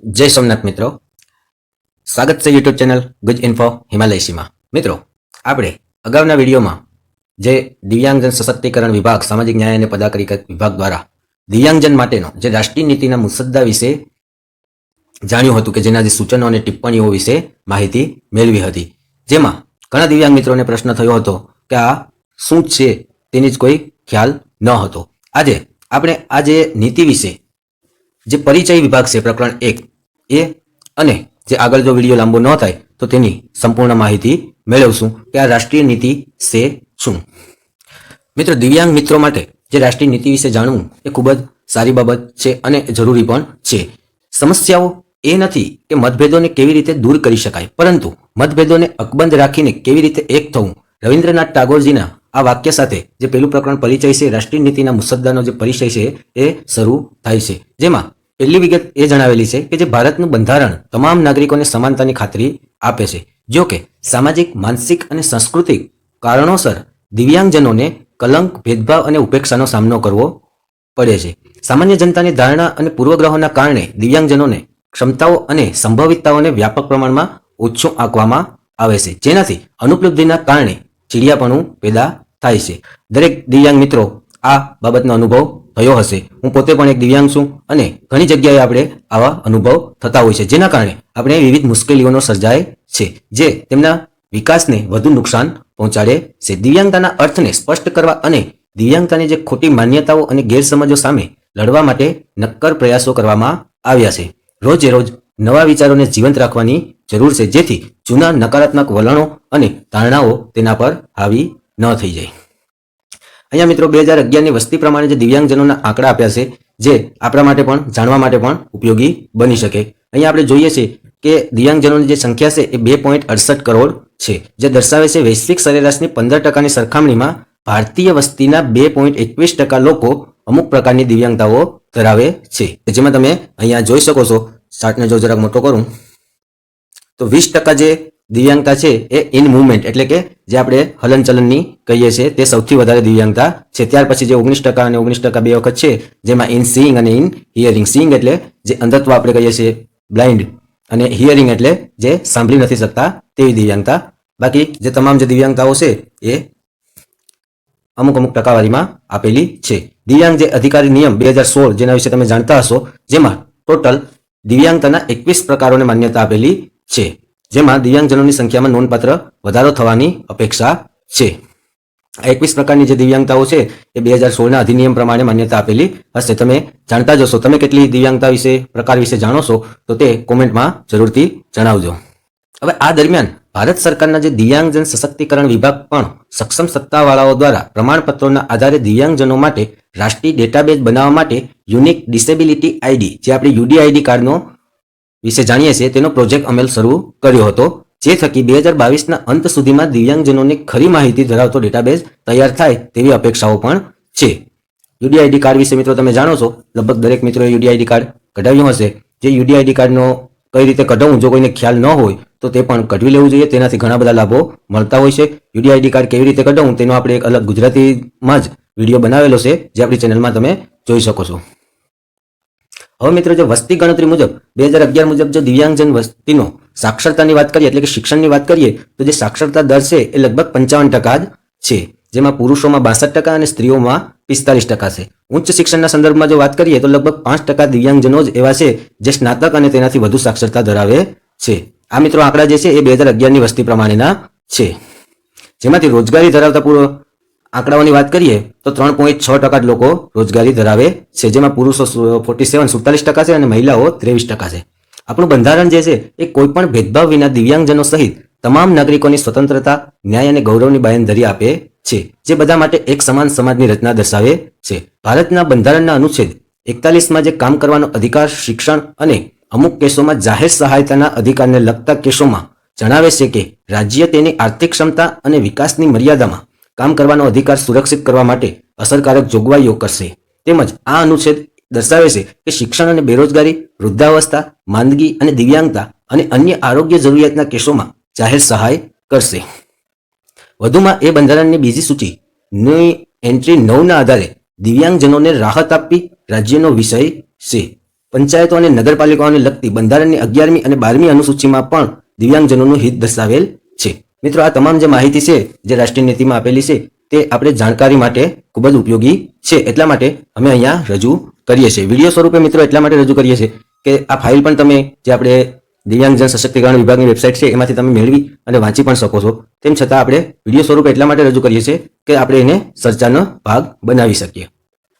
जय सोमनाथ मित्रों, स्वागत है यूट्यूब चैनल गुज इन्फो हिमालयसीमा। मित्रों, આપણે અગાઉના વિડીયોમાં જે દિવ્યાંગજન સશક્તિકરણ વિભાગ સામાજિક ન્યાય અને પદાધિકાર વિભાગ દ્વારા દિવ્યાંગજન માટેનો જે રાષ્ટ્રીય નીતિના મુસદ્દા વિશે જાણ્યું હતું કે જેના જે સૂચનો અને ટિપ્પણીઓ વિશે માહિતી મેળવી હતી, જેમાં ઘણા દિવ્યાંગ મિત્રોને પ્રશ્ન થયો હતો કે આ શું છે તેની જ કોઈ ખ્યાલ ન હતો। આજે આપણે આ જે નીતિ વિશે જે પરિચય વિભાગ છે પ્રકરણ 1 એ અને જે આગળ જો વિડીયો લાંબો ન થાય તો તેની સંપૂર્ણ માહિતી મેળવશું કે આ રાષ્ટ્રીય નીતિ છે શું। મિત્રો, દિવ્યાંગ મિત્રો માટે જે રાષ્ટ્રીય નીતિ વિશે જાણવું એ ખૂબ જ સારી બાબત છે અને જરૂરી પણ છે। સમસ્યાઓ એ નથી કે મતભેદોને કેવી રીતે દૂર કરી શકાય, પરંતુ મતભેદોને અકબંધ રાખીને કેવી રીતે એક થવું। રવિન્દ્રનાથ ટાગોરજીના આ વાક્ય સાથે જે પહેલું પ્રકરણ પરિચય છે રાષ્ટ્રીય નીતિના મુસદ્દાનો જે પરિચય છે એ શરૂ થાય છે, જેમાં પહેલી વિગત એ જણાવેલી છે કે જે ભારતનું બંધારણ તમામ નાગરિકોને સમાનતાની ખાતરી આપે છે। જો કે સામાજિક, માનસિક અને સાંસ્કૃતિક કારણોસર દિવ્યાંગજનોને કલંક, ભેદભાવ અને ઉપેક્ષાનો સામનો કરવો પડે છે। સામાન્ય જનતાની ધારણા અને પૂર્વગ્રહોના કારણે દિવ્યાંગજનોને ક્ષમતાઓ અને સંભવિતતાઓને વ્યાપક પ્રમાણમાં ઓછું આંકવામાં આવે છે, જેનાથી અનુપલબ્ધિના કારણે ચીડિયાપણું પેદા થાય છે। દરેક દિવ્યાંગ મિત્રો આ બાબતનો અનુભવ થયો હશે। હું પોતે પણ એક દિવ્યાંગ છું અને ઘણી જગ્યાએ આપણે આવા અનુભવ થતા હોય છે, જેના કારણે આપણે વિવિધ મુશ્કેલીઓનો સર્જાય છે જે તેમના વિકાસને વધુ નુકસાન પહોંચાડે છે। દિવ્યાંગતાના અર્થને સ્પષ્ટ કરવા અને દિવ્યાંગતાની જે ખોટી માન્યતાઓ અને ગેરસમજો સામે લડવા માટે નક્કર પ્રયાસો કરવામાં આવ્યા છે। રોજે રોજ નવા વિચારોને જીવંત રાખવાની જરૂર છે, જેથી જૂના નકારાત્મક વલણો અને ધારણાઓ તેના પર હાવી ન થઈ જાય। અહીંયા મિત્રો 2011ની વસ્તી પ્રમાણે જે દિવ્યાંગજનોના આંકડા આપ્યા છે જે આપણા માટે પણ જાણવા માટે પણ ઉપયોગી બની શકે। અહીંયા આપણે જોઈએ છીએ કે દિવ્યાંગજનોની જે સંખ્યા છે એ 2.68 કરોડ છે, જે દર્શાવે છે વૈશ્વિક સરેરાશની 15%ની સરખામણીમાં ભારતીય વસ્તીના 2.21% લોકો અમુક પ્રકારની દિવ્યાંગતાઓ ધરાવે છે, જેમાં તમે અહીંયા જોઈ શકો છો। ચાર્ટને જો જરાક મોટો કરું તો 20% જે દિવ્યાંગતા છે એ ઇન મૂવમેન્ટ એટલે કે જે આપણે હલનચલનની કહીએ છીએ તે સૌથી વધારે દિવ્યાંગતા છે। ત્યાર પછી જે 19% અને 19% બે વખત છે, જેમાં ઇન સીઈંગ અને ઇન હિયરિંગ। સીઈંગ એટલે જે અંધત્વ આપણે કહીએ છીએ બ્લાઇન્ડ, અને હિયરિંગ એટલે જે સાંભળી નથી શકતા તેવી દિવ્યાંગતા। બાકી જે તમામ જે દિવ્યાંગતાઓ છે એ અમુક અમુક ટકાવારીમાં આપેલી છે। દિવ્યાંગ જે અધિકારી નિયમ 2016 જેના વિશે તમે જાણતા હશો, જેમાં ટોટલ દિવ્યાંગતાના 21 પ્રકારોને માન્યતા આપેલી છે, જેમાં દિવ્યાંગજનોની સંખ્યામાં નોંધપાત્ર વધારો થવાની અપેક્ષા છે। આ 21 પ્રકારની જે દિવ્યાંગતાઓ છે એ 2016ના અધિનિયમ પ્રમાણે માન્યતા આપેલી હશે। તમે જાણતા જશો, તમે કેટલી દિવ્યાંગતા વિશે પ્રકાર વિશે જાણો છો તો તે કોમેન્ટમાં જરૂરથી જણાવજો। હવે આ દરમિયાન ભારત સરકારના જે દિવ્યાંગજન સશક્તિકરણ વિભાગ પણ સક્ષમ સત્તાવાળાઓ દ્વારા પ્રમાણપત્રોના આધારે દિવ્યાંગજનો માટે રાષ્ટ્રીય ડેટાબેઝ બનાવવા માટે યુનિક ડિસેબિલિટી આઈડી જે આપણે યુડીઆઈડી કાર્ડનો વિશે જાણીએ છીએ તેનો પ્રોજેક્ટ અમલ શરૂ કર્યો હતો, જે થકી 2022ના અંત સુધીમાં દિવ્યાંગજનોની ખરી માહિતી ધરાવતો ડેટાબેઝ તૈયાર થાય તેવી અપેક્ષાઓ પણ છે। યુડીઆઈડી કાર્ડ વિશે મિત્રો તમે જાણો છો, લગભગ દરેક મિત્રોએ યુડીઆઈડી કાર્ડ કઢાવ્યું હશે। જે યુડીઆઈડી કાર્ડનો કઈ રીતે કઢાવવું જો કોઈને ખ્યાલ ન હોય તો તે પણ કઢવી લેવું જોઈએ, તેનાથી ઘણા બધા લાભો મળતા હોય છે। યુડીઆઈડી કાર્ડ કેવી રીતે કઢાવવું તેનો આપણે એક અલગ ગુજરાતીમાં જ વિડીયો બનાવેલો છે, જે આપણી ચેનલમાં તમે જોઈ શકો છો। હવે મિત્રો, જો વસ્તી ગણતરી મુજબ 2011 મુજબ જો દિવ્યાંગજન વસ્તીનો સાક્ષરતાની વાત કરીએ એટલે કે શિક્ષણની વાત કરીએ તો જે સાક્ષરતા દર છે એ લગભગ 55% જ છે, જેમાં પુરુષોમાં 62% અને સ્ત્રીઓમાં 45% છે। ઉચ્ચ શિક્ષણના સંદર્ભમાં જો વાત કરીએ તો લગભગ 5% દિવ્યાંગજનો જ એવા છે જે સ્નાતક અને તેનાથી વધુ સાક્ષરતા ધરાવે છે। આ મિત્રો આંકડા જે છે એ 2011ની વસ્તી પ્રમાણેના છે, જેમાંથી રોજગારી ધરાવતા આંકડાઓની વાત કરીએ તો 3.6% જ લોકો રોજગારી ધરાવે છે, જેમાં પુરુષો 47% છે અને મહિલાઓ 23% છે। આપણું બંધારણ જે છે એ કોઈ પણ ભેદભાવ વિના દિવ્યાંગજનો સહિત તમામ નાગરિકોની સ્વતંત્રતા, ન્યાય અને ગૌરવની બાંયધરી આપે છે, જે બધા માટે એક સમાન સમાજની રચના દર્શાવે છે। ભારતના બંધારણના અનુચ્છેદ 41માં જે કામ કરવાનો અધિકાર, શિક્ષણ અને અમુક કેસોમાં જાહેર સહાયતાના અધિકારને લગતા કેસોમાં જણાવે છે કે રાજ્ય તેની આર્થિક ક્ષમતા અને વિકાસની મર્યાદામાં કામ કરવાનો અધિકાર સુરક્ષિત કરવા માટે અસરકારક જોગવાઈઓ કરશે। તેમજ આ અનુચ્છેદ દર્શાવે છે કે શિક્ષણ અને બેરોજગારી, વૃદ્ધાવસ્થા, માંદગી અને દિવ્યાંગતા અને અન્ય આરોગ્ય જરૂરિયાતના કેસોમાં જાહેર સહાય કરશે। વધુમાં એ બંધારણની બીજી સૂચિની એન્ટ્રી 9ના આધારે દિવ્યાંગજનોને રાહત આપવી રાજ્યનો વિષય છે, પંચાયતો અને નગરપાલિકાઓને લગતી બંધારણની 11મી અને 12મી અનુસૂચિમાં પણ દિવ્યાંગજનોનું હિત દર્શાવેલ છે. મિત્રો, આ તમામ જે માહિતી છે જે રાષ્ટ્રીય નીતિમાં આપેલી છે તે આપણે જાણકારી માટે ખૂબ જ ઉપયોગી છે, એટલા માટે અમે અહીંયા રજૂ કરીએ છીએ. વિડીયો સ્વરૂપે મિત્રો એટલા માટે રજૂ કરીએ છીએ કે આ ફાઇલ પણ તમે જે આપણે દિવ્યાંગજન સશક્તિકરણ વિભાગની વેબસાઇટ છે એમાંથી તમે મેળવી અને વાંચી પણ શકો છો. તેમ છતાં આપણે વિડીયો સ્વરૂપે એટલા માટે રજૂ કરીએ છીએ કે આપણે એને ચર્ચાનો ભાગ બનાવી શકીએ.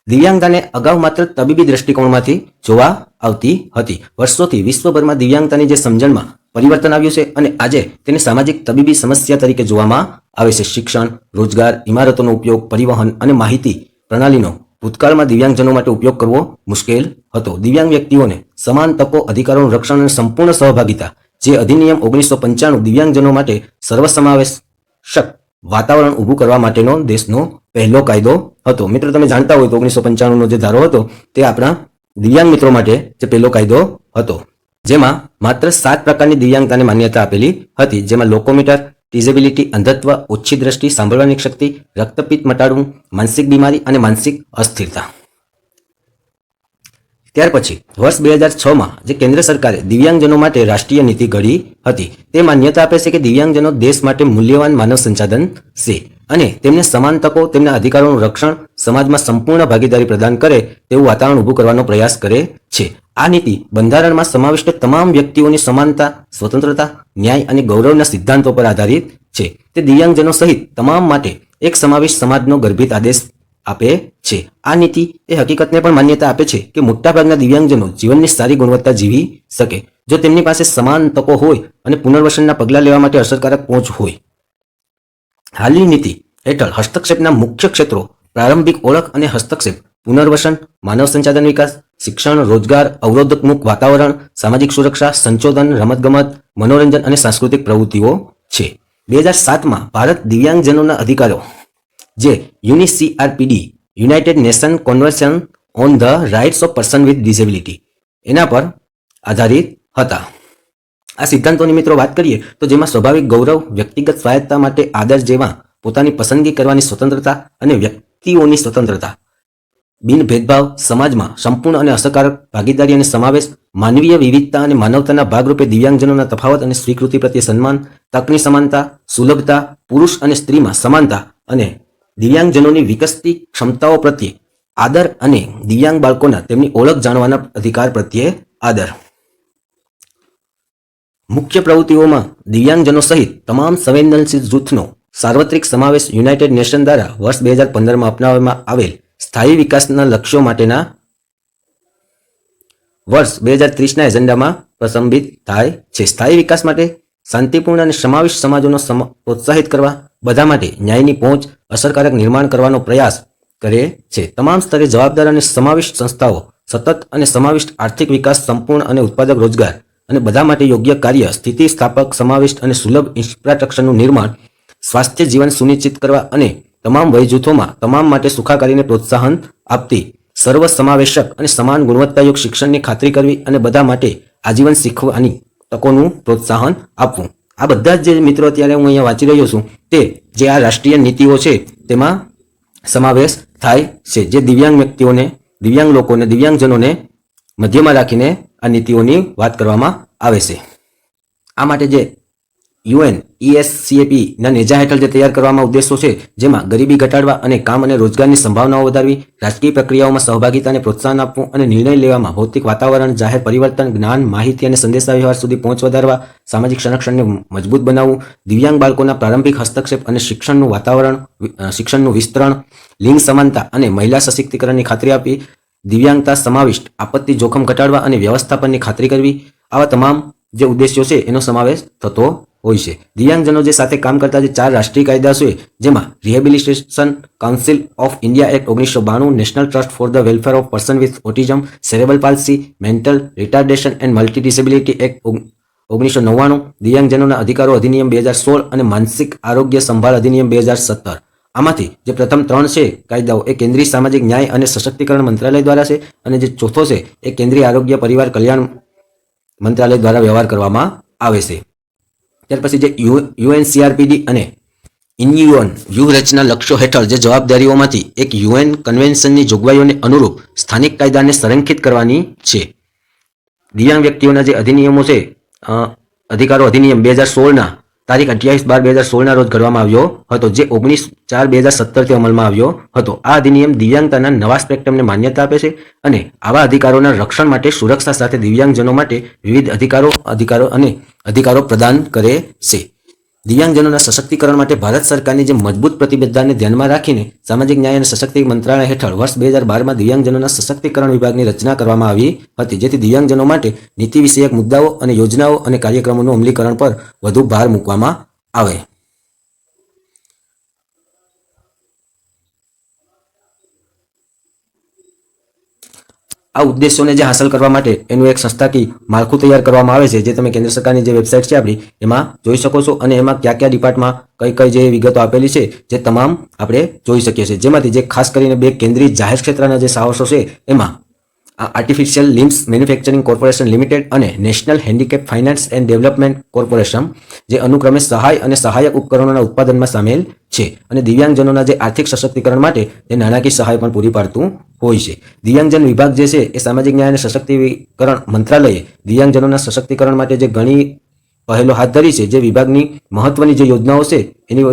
દિવ્યાંગતાને અગાઉ માત્ર તબીબી દ્રષ્ટિકોણમાંથી જોવા આવતી હતી. વર્ષોથી વિશ્વભરમાં દિવ્યાંગતાની જે સમજણમાં પરિવર્તન આવ્યું છે અને આજે તેને સામાજિક તબીબી સમસ્યા તરીકે જોવામાં આવે છે. શિક્ષણ, રોજગાર, ઇમારતોનો ઉપયોગ, પરિવહન અને માહિતી પ્રણાલીનો ભૂતકાળમાં દિવ્યાંગજનો માટે ઉપયોગ કરવો મુશ્કેલ હતો. દિવ્યાંગ વ્યક્તિઓને સમાન તકો, અધિકારોનું રક્ષણ અને સંપૂર્ણ સહભાગિતા જે અધિનિયમ 1995 દિવ્યાંગજનો માટે સર્વસમાવેશક વાતાવરણ ઊભું કરવા માટેનો દેશનો પહેલો કાયદો હતો. મિત્રો, તમે જાણતા હોય તો 1995નો જે ધારો હતો તે આપણા દિવ્યાંગ મિત્રો માટે જે પહેલો કાયદો હતો, જેમાં માત્ર 7 પ્રકારની દિવ્યાંગતાને માન્યતા આપેલી હતી, જેમાં લોકોમોટર ડિસેબિલિટી, અંધત્વ, ઓછી દ્રષ્ટિ, સાંભળવાની શક્તિ, રક્તપિત્ત મટાડવું, માનસિક બીમારી અને માનસિક અસ્થિરતા. ત્યાર પછી વર્ષ 2006માં જે કેન્દ્ર સરકારે દિવ્યાંગજનો માટે રાષ્ટ્રીય નીતિ ઘડી હતી, તે માન્યતા આપે છે કે દિવ્યાંગજનો દેશ માટે મૂલ્યવાન માનવ સંસાધન છે અને તેમને સમાન તકો, તેમના અધિકારોનું રક્ષણ, સમાજમાં સંપૂર્ણ ભાગીદારી પ્રદાન કરે તેવું વાતાવરણ ઊભું કરવાનો પ્રયાસ કરે છે. આ નીતિ બંધારણમાં સમાવિષ્ટ તમામ વ્યક્તિઓની સમાનતા, સ્વતંત્રતા, ન્યાય અને ગૌરવના સિદ્ધાંતો પર આધારિત છે. તે દિવ્યાંગજનો સહિત તમામ માટે એક સમાવેશ સમાજનો ગર્ભિત આદેશ આપે છે. આ નીતિ એ હકીકતને પણ માન્યતા આપે છે કે મોટાભાગના દિવ્યાંગજનો જીવનની સારી ગુણવત્તા જીવી શકે જો તેમની પાસે સમાન તકો હોય અને પુનર્વસનના પગલાં લેવા માટે અસરકારક પહોંચ હોય. હાલની નીતિ હેઠળ હસ્તક્ષેપના મુખ્ય ક્ષેત્રો પ્રારંભિક ઓળખ અને હસ્તક્ષેપ, પુનર્વસન, માનવ સંસાધન વિકાસ, શિક્ષણ, રોજગાર, અવરોધક મુક્ત વાતાવરણ, સામાજિક સુરક્ષા, સંશોધન, રમતગમત, મનોરંજન અને સાંસ્કૃતિક પ્રવૃત્તિઓ છે. 2007માં ભારત દિવ્યાંગજનોના અધિકારો જે UNCRPD united nation convention on the rights of person with disability એના પર આધારિત હતા. આ સિદ્ધાંતોની મિત્રો વાત કરીએ તો જેમાં સ્વાભાવિક ગૌરવ, વ્યક્તિગત સ્વાયત્તા માટે આદર જેવા પોતાની પસંદગી કરવાની સ્વતંત્રતા અને વ્યક્તિઓની સ્વતંત્રતા, બિન ભેદભાવ, સમાજમાં સંપૂર્ણ અને અસરકારક ભાગીદારી અને સમાવેશ, માનવીય વિવિધતા અને માનવતાના ભાગરૂપે દિવ્યાંગજનોના તફાવત અને સ્વીકૃતિ પ્રત્યે સન્માન, તકની સમાનતા, સુલભતા, પુરુષ અને સ્ત્રીમાં સમાનતા અને દિવ્યાંગજનોની વિકસતી ક્ષમતાઓ પ્રત્યે આદર અને દિવ્યાંગ બાળકોના તેમની ઓળખ જાણવાના અધિકાર પ્રત્યે આદર. મુખ્ય પ્રવૃત્તિઓમાં દિવ્યાંગજનો સહિત તમામ સંવેદનશીલ જૂથનો સાર્વત્રિક સમાવેશ યુનાઇટેડ નેશન દ્વારા વર્ષ 2015માં અપનાવવામાં આવેલ સ્થાયી વિકાસના લક્ષ્યો માટેના વર્ષ 2030ના એજન્ડામાં પ્રતિબિંબિત થાય છે. સ્થાયી વિકાસ માટે શાંતિપૂર્ણ અને સમાવિષ્ટ સમાજોનો પ્રોત્સાહિત કરવા, બધા માટે ન્યાયની પહોંચ, અસરકારક નિર્માણ કરવાનો પ્રયાસ કરે છે. તમામ સ્તરે જવાબદાર અને સમાવિષ્ટ સંસ્થાઓ સતત અને સમાવિષ્ટ આર્થિક વિકાસ, સંપૂર્ણ અને ઉત્પાદક રોજગાર અને બધા માટે યોગ્ય કાર્ય, સ્થિતિસ્થાપક, સમાવિષ્ટ અને સુલભ ઇન્ફ્રાસ્ટ્રક્ચરનું નિર્માણ, સ્વાસ્થ્ય જીવન સુનિશ્ચિત કરવા અને તમામ વય જૂથોમાં તમામ માટે સુખાકારીને પ્રોત્સાહન આપતી સર્વ સમાવેશક અને સમાન ગુણવત્તાયુક્ત શિક્ષણની ખાતરી કરવી અને બધા માટે આજીવન શીખવાની તકોનું પ્રોત્સાહન આપવું. આ બધા જ જે મિત્રો અત્યારે હું અહીંયા વાંચી રહ્યો છું તે જે આ રાષ્ટ્રીય નીતિઓ છે તેમાં સમાવેશ થાય છે, જે દિવ્યાંગ વ્યક્તિઓને, દિવ્યાંગ લોકોને, દિવ્યાંગજનોને મધ્યમાં રાખીને આ નીતિઓની વાત કરવામાં આવે છે. આ માટે જે UNESCAP ના નેજા હેઠળ જે તૈયાર કરવામાં ઉદ્દેશો છે, જેમાં ગરીબી ઘટાડવા અને કામ અને રોજગારની સંભાવનાઓ વધારવી, રાજકીય પ્રક્રિયાઓમાં સહભાગિતાને પ્રોત્સાહન આપવું અને નિર્ણય લેવામાં ભૌતિક વાતાવરણ, જાહેર પરિવર્તન, જ્ઞાન, માહિતી અને સંદેશાવ્યવહાર સુધી પહોંચ વધારવા, સામાજિક સંરક્ષણને મજબૂત બનાવવું, દિવ્યાંગ બાળકોના પ્રારંભિક હસ્તક્ષેપ અને શિક્ષણનું વાતાવરણ, શિક્ષણનું વિસ્તરણ, લિંગ સમાનતા અને મહિલા સશક્તિકરણની ખાતરી આપવી, દિવ્યાંગતા સમાવિષ્ટ આપત્તિ જોખમ ઘટાડવા અને વ્યવસ્થાપનની ખાતરી કરવી. આવા તમામ જે ઉદ્દેશ્યો છે એનો સમાવેશ થતો હોય છે. દિવ્યાંગજનો જે સાથે કામ કરતા જે 4 રાષ્ટ્રીય કાયદા છે, જેમાં rehabilitation council of India act 1992, national trust for the welfare of person with autism, cerebral palsy, mental retardation and multi disability act 1999, દિવ્યાંગજનોના અધિકારો અધિનિયમ 2016 અને માનસિક આરોગ્ય સંભાળ અધિનિયમ 2017. આમાંથી જે પ્રથમ 3 છે કાયદાઓ એ કેન્દ્રીય સામાજિક ન્યાય અને સશક્તિકરણ મંત્રાલય દ્વારા છે અને જે ચોથો છે એ કેન્દ્રીય આરોગ્ય પરિવાર કલ્યાણ મંત્રાલય દ્વારા વ્યવહાર કરવામાં આવે છે. ત્યાર પછી જે UNCRPD અને ઇન્યુએન વ્યૂહરચના લક્ષ્યો હેઠળ જે જવાબદારીઓમાંથી એક UN કન્વેન્શનની જોગવાઈઓને અનુરૂપ સ્થાનિક કાયદાને સંરેખિત કરવાની છે. દિવ્યાંગ વ્યક્તિઓના જે અધિનિયમો છે, અધિકારો અધિનિયમ 2016ના તારીખ 28/12/2016ના રોજ ઘડવામાં આવ્યો હતો, જે 19/4/2017થી અમલમાં આવ્યો હતો. આ અધિનિયમ દિવ્યાંગતાના નવા સ્પેક્ટ્રમને માન્યતા આપે છે અને આવા અધિકારોના રક્ષણ માટે, સુરક્ષા સાથે દિવ્યાંગજનો માટે વિવિધ અધિકારો પ્રદાન કરે છે. દિવ્યાંગજનોના સશક્તિકરણ માટે ભારત સરકારની જે મજબૂત પ્રતિબદ્ધતાને ધ્યાનમાં રાખીને સામાજિક ન્યાય અને સશક્તિકરણ મંત્રાલય હેઠળ વર્ષ 2012માં દિવ્યાંગજનોના સશક્તિકરણ વિભાગની રચના કરવામાં આવી હતી, જેથી દિવ્યાંગજનો માટે નીતિ વિષયક મુદ્દાઓ અને યોજનાઓ અને કાર્યક્રમોનું અમલીકરણ પર વધુ ભાર મૂકવામાં આવે. આ ઉદ્દેશોને જે હાંસલ કરવા માટે એનું એક સંસ્થાકીય માળખું તૈયાર કરવામાં આવે છે, જે તમે કેન્દ્ર સરકારની જે વેબસાઇટ છે આપણી, એમાં જોઈ શકો છો. અને એમાં કયા કયા ડિપાર્ટમાં કઈ જે વિગતો આપેલી છે, જે તમામ આપણે જોઈ શકીએ છીએ. જેમાંથી જે ખાસ કરીને 2 કેન્દ્રીય જાહેર ક્ષેત્રના જે સાહસો છે, એમાં artificial limbs manufacturing corporation limited અને national handicap finance and development corporation, જે અનુક્રમે સહાય અને સહાયક ઉપકરણોના ઉત્પાદનમાં સામેલ છે અને દિવ્યાંગજનોના જે આર્થિક સશક્તિકરણ માટે તે નાણાકીય સહાય પણ પૂરી પાડતું હોય છે. દિવ્યાંગજન વિભાગ જે છે એ સામાજિક ન્યાય અને સશક્તિકરણ મંત્રાલયે દિવ્યાંગજનોના સશક્તિકરણ માટે જે ઘણી પહેલો હાથ ધરી છે, જે વિભાગની મહત્વની જે યોજનાઓ છે એની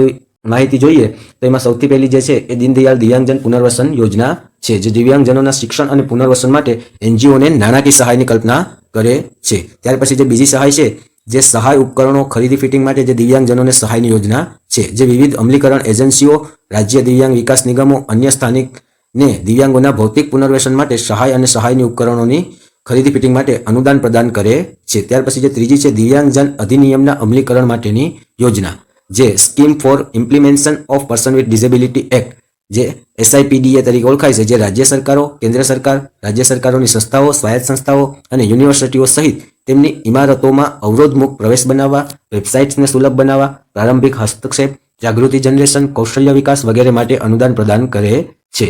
માહિતી જોઈએ તો એમાં સૌથી પહેલી જે છે એ દીનદયાળ દિવ્યાંગજન પુનર્વસન યોજના છે, જે દિવ્યાંગજનોના શિક્ષણ અને પુનર્વસન માટે એનજીઓને નાણાકીય સહાયની કલ્પના કરે છે. ત્યાર પછી જે બીજી સહાય છે, જે સહાય ઉપકરણો ખરીદી ફિટિંગ માટે જે દિવ્યાંગજનોને સહાયની યોજના છે, જે વિવિધ અમલીકરણ એજન્સીઓ, રાજ્ય દિવ્યાંગ વિકાસ નિગમો, અન્ય સ્થાનિકને દિવ્યાંગોના ભૌતિક પુનર્વસન માટે સહાય અને સહાયની ઉપકરણોની ખરીદી ફિટિંગ માટે અનુદાન પ્રદાન કરે છે. ત્યાર પછી જે ત્રીજી છે, દિવ્યાંગજન અધિનિયમના અમલીકરણ માટેની યોજના, જે scheme for implementation of person with disability act, જે SIPDA તરીકે ઓળખાય છે, જે રાજ્ય સરકારો, કેન્દ્ર સરકાર, રાજ્ય સરકારોની સંસ્થાઓ, સ્વાયત્ત સંસ્થાઓ અને યુનિવર્સિટીઓ સહિત તેમની ઇમારતોમાં અવરોધમુક્ત પ્રવેશ બનાવવા, વેબસાઇટ્સને સુલભ બનાવવા, પ્રારંભિક હસ્તક્ષેપ, જાગૃતિ જનરેશન, કૌશલ્ય વિકાસ વગેરે માટે અનુદાન પ્રદાન કરે છે.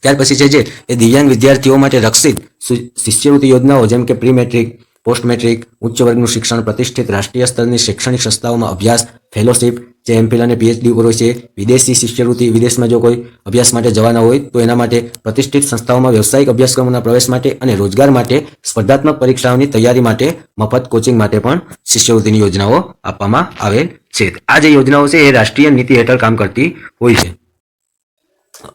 ત્યાર પછી છે જે એ દિવ્યાંગ વિદ્યાર્થીઓ માટે રક્ષિત શિષ્યવૃત્તિ યોજનાઓ, જેમ કે પ્રી મેટ્રિક, પોસ્ટ મેટ્રિક, ઉચ્ચ વર્ગનું શિક્ષણ, પ્રતિષ્ઠિત રાષ્ટ્રીય સ્તરની શૈક્ષણિક સંસ્થાઓમાં અભ્યાસ, ફેલોશિપ, જે MPhil અને PhD ઉપર હોય છે, વિદેશી શિષ્યવૃત્તિ, વિદેશમાં જો કોઈ અભ્યાસ માટે જવાના હોય તો એના માટે, પ્રતિષ્ઠિત સંસ્થાઓમાં વ્યવસાયિક અભ્યાસક્રમોના પ્રવેશ માટે અને રોજગાર માટે, સ્પર્ધાત્મક પરીક્ષાઓની તૈયારી માટે મફત કોચિંગ માટે પણ શિષ્યવૃત્તિની યોજનાઓ આપવામાં આવેલ છે. આ જે યોજનાઓ છે એ રાષ્ટ્રીય નીતિ હેઠળ કામ કરતી હોય છે.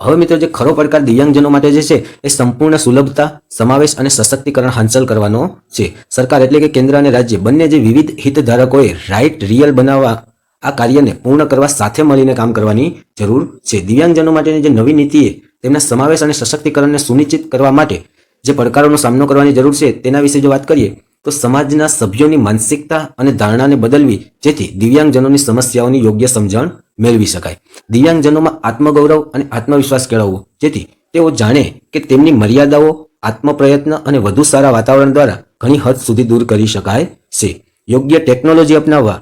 હવે મિત્રો, જે ખરો પડકાર દિવ્યાંગજનો માટે જે છે એ સંપૂર્ણ સુલભતા, સમાવેશ અને સશક્તિકરણ હાંસલ કરવાનો છે. સરકાર એટલે કે કેન્દ્ર અને રાજ્ય બંને જે વિવિધ હિતધારકોએ રાઇટ રિયલ બનાવવા આ કાર્યને પૂર્ણ કરવા સાથે મળીને કામ કરવાની જરૂર છે. દિવ્યાંગજનો માટેની જે નવી નીતિએ તેમના સમાવેશ અને સશક્તિકરણને સુનિશ્ચિત કરવા માટે જે પડકારોનો સામનો કરવાની જરૂર છે, તેના વિશે જો વાત કરીએ તો સમાજના સભ્યોની માનસિકતા અને ધારણાને બદલવી, જેથી દિવ્યાંગજનોની સમસ્યાઓની યોગ્ય સમજણ મેળવી શકાય. દિવ્યાંગજનોમાં આત્મગૌરવ અને આત્મવિશ્વાસ કેળવવો, જેથી તેઓ જાણે કે તેમની મર્યાદાઓ આત્મપ્રયત્ન અને વધુ સારા વાતાવરણ દ્વારા ઘણી હદ સુધી દૂર કરી શકાય છે. યોગ્ય ટેકનોલોજી અપનાવવા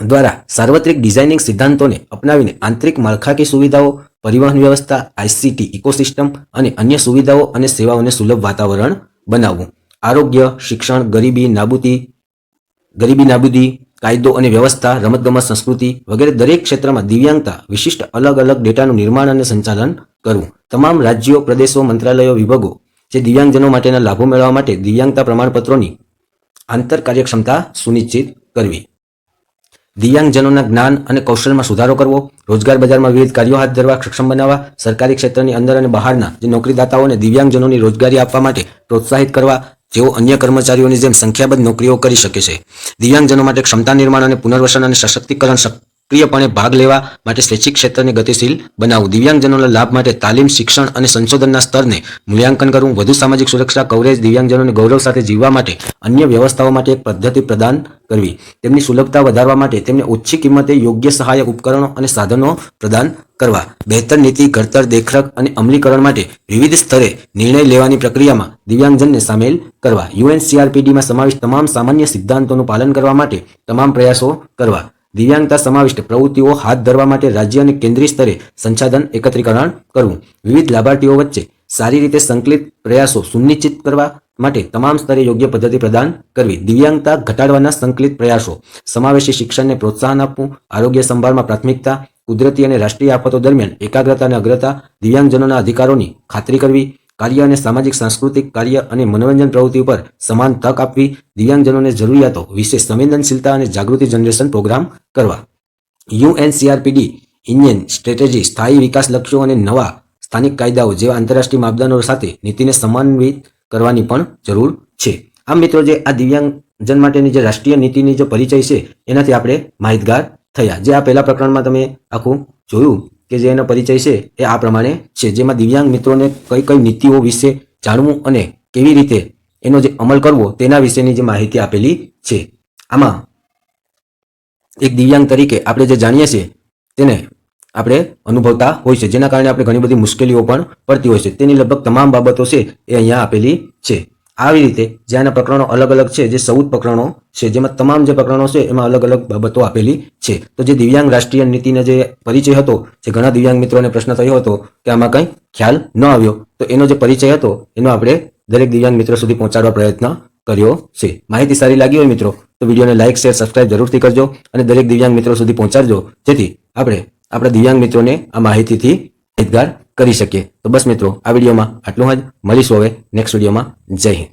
દ્વારા સાર્વત્રિક ડિઝાઇનિંગ સિદ્ધાંતોને અપનાવીને આંતરિક માળખાકીય સુવિધાઓ, પરિવહન વ્યવસ્થા, ICT ઇકોસિસ્ટમ અને અન્ય સુવિધાઓ અને સેવાઓને સુલભ વાતાવરણ બનાવવું. આરોગ્ય, શિક્ષણ, ગરીબી નાબૂદી, કાયદો અને વ્યવસ્થા, રમતગમત, સંસ્કૃતિ વગેરે દરેક ક્ષેત્રમાં દિવ્યાંગતા વિશિષ્ટ અલગ અલગ ડેટાનું નિર્માણ અને સંચાલન કરવું. તમામ રાજ્યો, પ્રદેશો, મંત્રાલયો, વિભાગો જે દિવ્યાંગજનો માટેના લાભો મેળવવા માટે દિવ્યાંગતા પ્રમાણપત્રોની આંતર કાર્યક્ષમતા સુનિશ્ચિત કરવી. દિવ્યાંગજનોના જ્ઞાન અને કૌશલ્યમાં સુધારો કરવો, રોજગાર બજારમાં વિવિધ કાર્યો હાથ ધરવા સક્ષમ બનાવવા, સરકારી ક્ષેત્રની અંદર અને બહારના જે નોકરીદાતાઓને દિવ્યાંગજનોની રોજગારી આપવા માટે પ્રોત્સાહિત કરવા, જેઓ અન્ય કર્મચારીઓની જેમ સંખ્યાબંધ નોકરીઓ કરી શકે છે. દિવ્યાંગજનો માટે ક્ષમતા નિર્માણ અને પુનર્વસન અને સશક્તિકરણ સક્રિયપણે ભાગ લેવા માટે સ્વૈચ્છિક ક્ષેત્રને ગતિશીલ બનાવવું. દિવ્યાંગજનોના લાભ માટે તાલીમ, શિક્ષણ અને સંશોધનના સ્તરને મૂલ્યાંકન કરવું. વધુ સામાજિક સુરક્ષા કવરેજ, દિવ્યાંગજનોને ગૌરવ સાથે જીવવા માટે અન્ય વ્યવસ્થાઓ માટે એક પદ્ધતિ પ્રદાન કરવી. તેમની સુલભતા વધારવા માટે તેમને ઓછી કિંમતે યોગ્ય સહાયક ઉપકરણો અને સાધનો પ્રદાન કરવા. બહેતર નીતિ ઘડતર, દેખરેખ અને અમલીકરણ માટે વિવિધ સ્તરે નિર્ણય લેવાની પ્રક્રિયામાં દિવ્યાંગજનને સામેલ કરવા. UNCRPDમાં સમાવિષ્ટ તમામ સામાન્ય સિદ્ધાંતોનું પાલન કરવા માટે તમામ પ્રયાસો કરવા. દિવ્યાંગતા સમાવિષ્ટ પ્રવૃત્તિઓ હાથ ધરવા માટે રાજ્ય અને કેન્દ્રીય સ્તરે સંસાધન એકત્રીકરણ કરવું. વિવિધ લાભાર્થીઓ વચ્ચે સારી રીતે સંકલિત પ્રયાસો સુનિશ્ચિત કરવા માટે તમામ સ્તરે યોગ્ય પદ્ધતિ પ્રદાન કરવી. દિવ્યાંગતા ઘટાડવાના સંકલિત પ્રયાસો, સમાવેશી શિક્ષણને પ્રોત્સાહન આપવું, આરોગ્ય સંભાળમાં પ્રાથમિકતા, કુદરતી અને રાષ્ટ્રીય આફતો દરમિયાન એકાગ્રતા અને અગ્રતા, દિવ્યાંગજનોના અધિકારોની ખાતરી કરવી, કાર્ય અને સામાજિક સાંસ્કૃતિક કાર્ય અને મનોરંજન પ્રવૃત્તિઓ પર સમાન તક આપવી, દિવ્યાંગજનોને જરૂરિયાતો વિશે સંવેદનશીલતા અને જાગૃતિ જનરેશન પ્રોગ્રામ કરવા. યુએનસીઆરપીડી ઇન્ડિયન સ્ટ્રેટેજી, સ્થાયી વિકાસ લક્ષ્યો અને નવા સ્થાનિક કાયદાઓ જેવા આંતરરાષ્ટ્રીય માપદંડો સાથે નીતિને સમન્વિત કરવાની પણ જરૂર છે. આમ મિત્રો, જે આ દિવ્યાંગજન માટેની જે રાષ્ટ્રીય નીતિની જે પરિચય છે એનાથી આપણે માહિતગાર થયા. જે આ પહેલા પ્રકરણમાં તમે આખું જોયું કે જે એનો પરિચય છે એ આ પ્રમાણે છે, જેમાં દિવ્યાંગ મિત્રોને કઈ કઈ નીતિઓ વિશે જાણવું અને કેવી રીતે એનો જે અમલ કરવો તેના વિશેની જે માહિતી આપેલી છે. આમાં એક દિવ્યાંગ તરીકે આપણે જે જાણીએ છીએ તેને આપણે અનુભવતા હોય છે, જેના કારણે આપણે ઘણી બધી મુશ્કેલીઓ પણ પડતી હોય છે. તેની લગભગ તમામ બાબતો છે એ અહીંયા આપેલી છે. આવી રીતે જે આના પ્રકરણો અલગ અલગ છે, જે 14 પ્રકરણો છે, જેમાં તમામ જે પ્રકરણો છે એમાં અલગ અલગ બાબતો આપેલી છે. તો જે દિવ્યાંગ રાષ્ટ્રીય નીતિનો જે પરિચય હતો, જે ઘણા દિવ્યાંગ મિત્રોને પ્રશ્ન થયો હતો કે આમાં કંઈ ખ્યાલ ન આવ્યો, તો એનો જે પરિચય હતો એનો આપણે દરેક દિવ્યાંગ મિત્રો સુધી પહોંચાડવા પ્રયત્ન કર્યો છે. માહિતી સારી લાગી હોય મિત્રો તો વિડીયોને લાઇક, શેર, સબસ્ક્રાઇબ જરૂરથી કરજો અને દરેક દિવ્યાંગ મિત્રો સુધી પહોંચાડજો, જેથી આપણે આપણા દિવ્યાંગ મિત્રોને આ માહિતીથી માહિતગાર કરી શકીએ. તો બસ મિત્રો, આ વિડીયોમાં આટલું જ. મળીશું હવે નેક્સ્ટ વિડીયોમાં. જય હિન્દ.